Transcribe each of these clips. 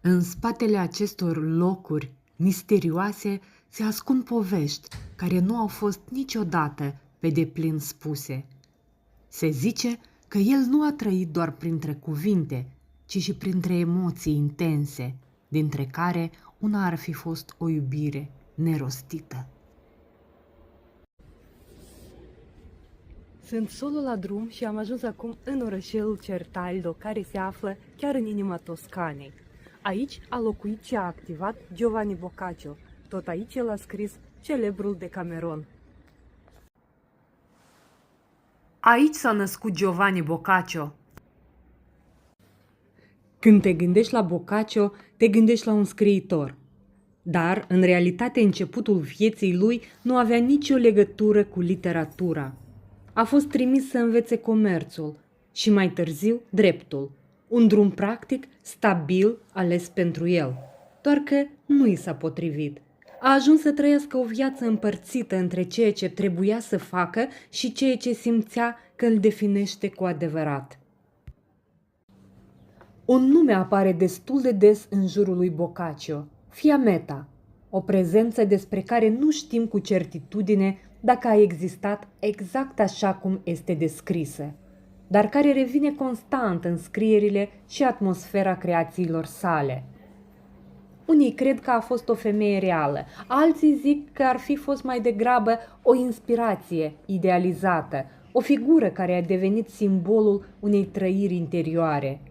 În spatele acestor locuri misterioase se ascund povești care nu au fost niciodată pe deplin spuse. Se zice că el nu a trăit doar printre cuvinte, ci și printre emoții intense, dintre care una ar fi fost o iubire nerostită. Sunt solo la drum și am ajuns acum în orășelul Certaldo, care se află chiar în inima Toscanei. Aici a locuit și a activat Giovanni Boccaccio. Tot aici el a scris celebrul Decameron. Aici s-a născut Giovanni Boccaccio. Când te gândești la Boccaccio, te gândești la un scriitor. Dar, în realitate, începutul vieții lui nu avea nicio legătură cu literatura. A fost trimis să învețe comerțul și mai târziu dreptul, un drum practic, stabil, ales pentru el. Doar că nu i s-a potrivit. A ajuns să trăiască o viață împărțită între ceea ce trebuia să facă și ceea ce simțea că îl definește cu adevărat. Un nume apare destul de des în jurul lui Boccaccio, Fiametta, o prezență despre care nu știm cu certitudine dacă a existat exact așa cum este descrisă, dar care revine constant în scrierile și atmosfera creațiilor sale. Unii cred că a fost o femeie reală, alții zic că ar fi fost mai degrabă o inspirație idealizată, o figură care a devenit simbolul unei trăiri interioare.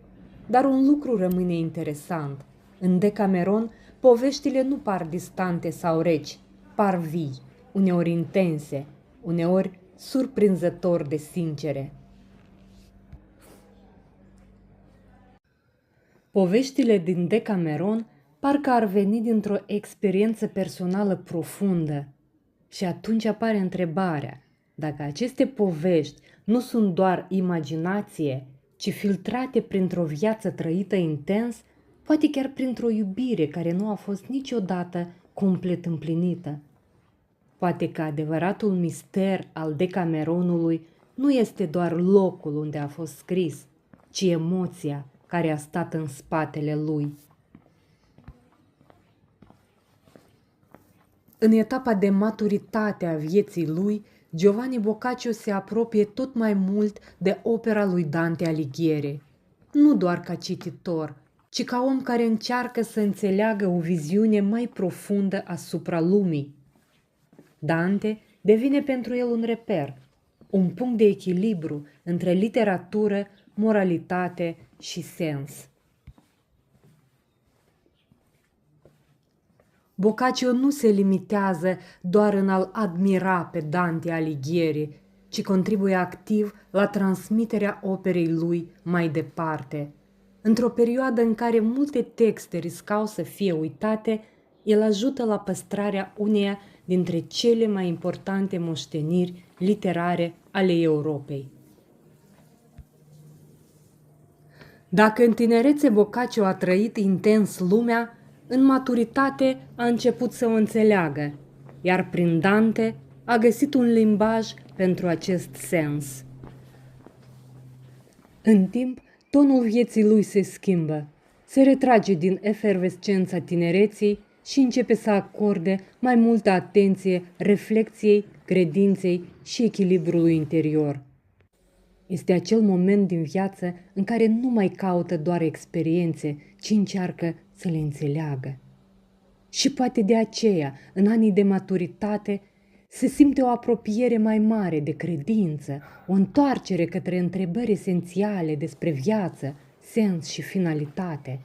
Dar un lucru rămâne interesant. În Decameron, poveștile nu par distante sau reci, par vii, uneori intense, uneori surprinzător de sincere. Poveștile din Decameron parcă ar veni dintr-o experiență personală profundă. Și atunci apare întrebarea, dacă aceste povești nu sunt doar imaginație, ci filtrate printr-o viață trăită intens, poate chiar printr-o iubire care nu a fost niciodată complet împlinită. Poate că adevăratul mister al Decameronului nu este doar locul unde a fost scris, ci emoția care a stat în spatele lui. În etapa de maturitate a vieții lui, Giovanni Boccaccio se apropie tot mai mult de opera lui Dante Alighieri, nu doar ca cititor, ci ca om care încearcă să înțeleagă o viziune mai profundă asupra lumii. Dante devine pentru el un reper, un punct de echilibru între literatură, moralitate și sens. Boccaccio nu se limitează doar în a-l admira pe Dante Alighieri, ci contribuie activ la transmiterea operei lui mai departe. Într-o perioadă în care multe texte riscau să fie uitate, el ajută la păstrarea uneia dintre cele mai importante moșteniri literare ale Europei. Dacă în tinerețe Boccaccio a trăit intens lumea, în maturitate a început să o înțeleagă, iar prin Dante a găsit un limbaj pentru acest sens. În timp, tonul vieții lui se schimbă, se retrage din efervescența tinereții și începe să acorde mai multă atenție reflecției, credinței și echilibrului interior. Este acel moment din viață în care nu mai caută doar experiențe, ci încearcă să le înțeleagă. Și poate de aceea, în anii de maturitate, se simte o apropiere mai mare de credință, o întoarcere către întrebări esențiale despre viață, sens și finalitate.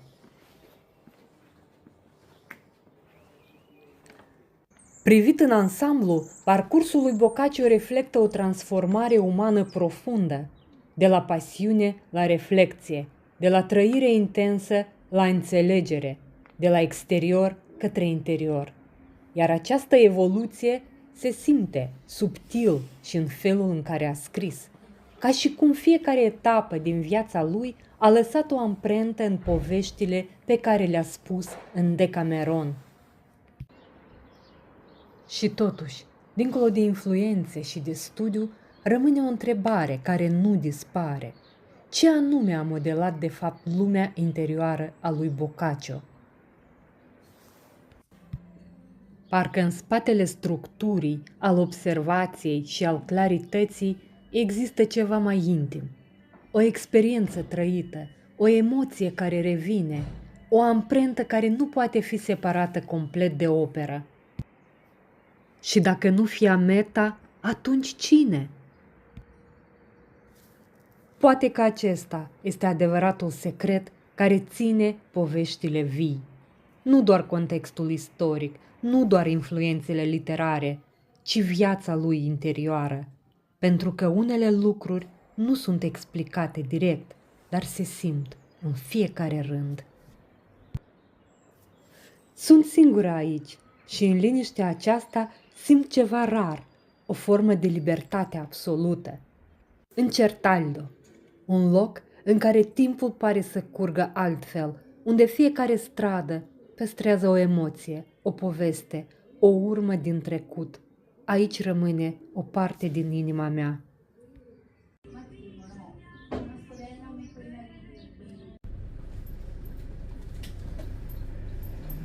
Privit în ansamblu, parcursul lui Boccaccio reflectă o transformare umană profundă, de la pasiune la reflecție, de la trăire intensă la înțelegere, de la exterior către interior. Iar această evoluție se simte subtil și în felul în care a scris, ca și cum fiecare etapă din viața lui a lăsat o amprentă în poveștile pe care le-a spus în Decameron. Și totuși, dincolo de influențe și de studiu, rămâne o întrebare care nu dispare. Ce anume a modelat de fapt lumea interioară a lui Boccaccio? Parcă în spatele structurii, al observației și al clarității există ceva mai intim. O experiență trăită, o emoție care revine, o amprentă care nu poate fi separată complet de operă. Și dacă nu Fiametta, atunci cine? Poate că acesta este adevăratul secret care ține poveștile vii. Nu doar contextul istoric, nu doar influențele literare, ci viața lui interioară. Pentru că unele lucruri nu sunt explicate direct, dar se simt în fiecare rând. Sunt singură aici și în liniștea aceasta simt ceva rar, o formă de libertate absolută. În Certaldo, un loc în care timpul pare să curgă altfel, unde fiecare stradă păstrează o emoție, o poveste, o urmă din trecut. Aici rămâne o parte din inima mea.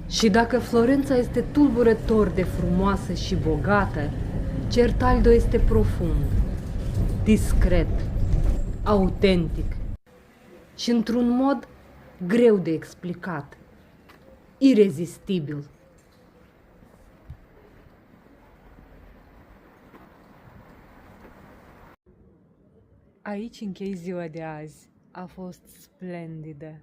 Și dacă Florența este tulburător de frumoasă și bogată, Certaldo este profund, discret, autentic și într-un mod greu de explicat, irezistibil. Aici închei ziua de azi. A fost splendidă.